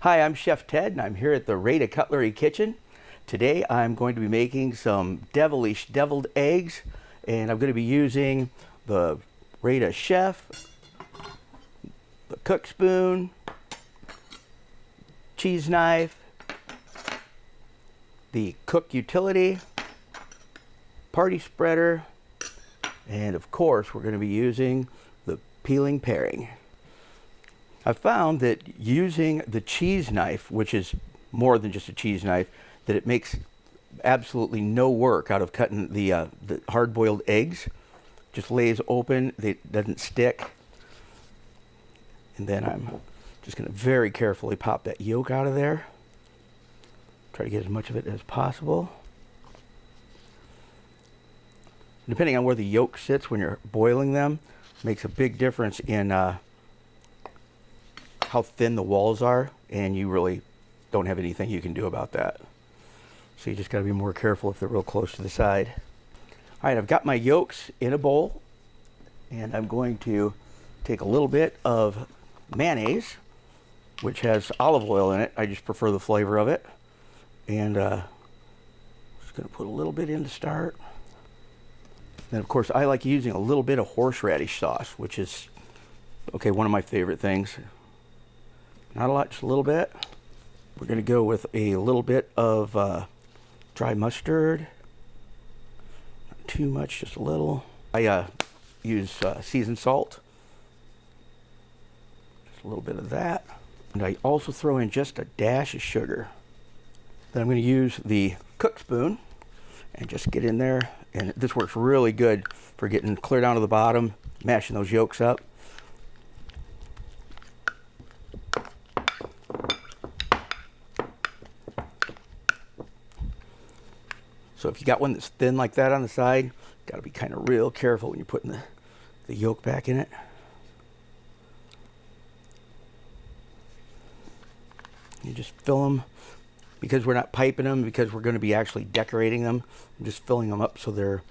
Hi, I'm Chef Ted and I'm here at the Rada Cutlery Kitchen. Today I'm going to be making some Devilish Deviled Eggs, and I'm going to be using the Rada Chef, the cook spoon, cheese knife, the cook utility, party spreader, and of course we're going to be using the peeling paring. I found that using the cheese knife, which is more than just a cheese knife, that it makes absolutely no work out of cutting the hard-boiled eggs. Just lays open, it doesn't stick. And then I'm just going to very carefully pop that yolk out of there. Try to get as much of it as possible. Depending on where the yolk sits when you're boiling them, makes a big difference in how thin the walls are, and you really don't have anything you can do about that. So you just got to be more careful if they're real close to the side. All right, I've got my yolks in a bowl, and I'm going to take a little bit of mayonnaise, which has olive oil in it. I just prefer the flavor of it. And just going to put a little bit in to start. And of course, I like using a little bit of horseradish sauce, which is, okay, one of my favorite things. Not a lot, just a little bit. We're going to go with a little bit of dry mustard. Not too much, just a little. I use seasoned salt. Just a little bit of that. And I also throw in just a dash of sugar. Then I'm going to use the cook spoon and just get in there. And this works really good for getting clear down to the bottom, mashing those yolks up. So if you got one that's thin like that on the side, got to be kind of real careful when you're putting the yolk back in it. You just fill them, because we're not piping them, because we're going to be actually decorating them. I'm just filling them up so they're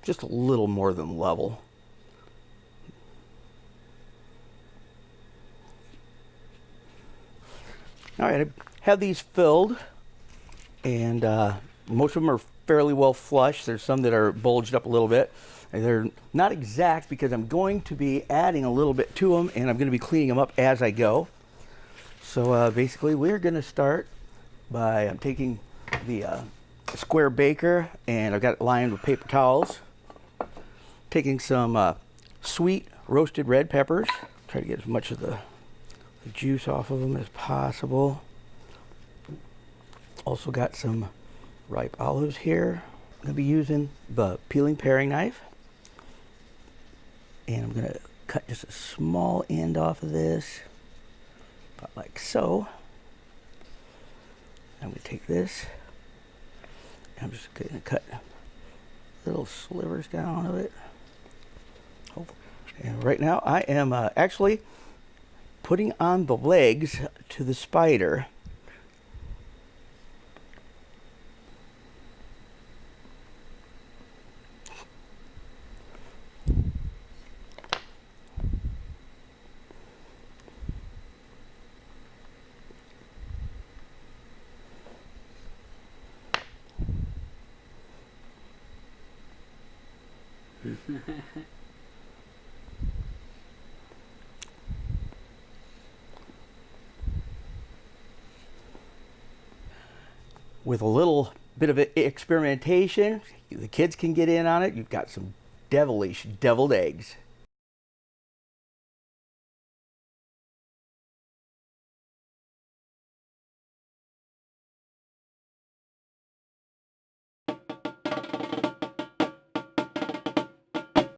just a little more than level. All right, I have these filled, and most of them are fairly well flush. There's some that are bulged up a little bit. And they're not exact because I'm going to be adding a little bit to them, and I'm going to be cleaning them up as I go. So basically we're going to start by, I'm taking the square baker, and I've got it lined with paper towels. Taking some sweet roasted red peppers. Try to get as much of the juice off of them as possible. Also got some ripe olives here. I'm going to be using the peeling paring knife, and I'm going to cut just a small end off of this, about like so. I'm going to take this, and I'm just going to cut little slivers down of it. And right now I am actually putting on the legs to the spider. With a little bit of experimentation, the kids can get in on it. You've got some devilish deviled eggs.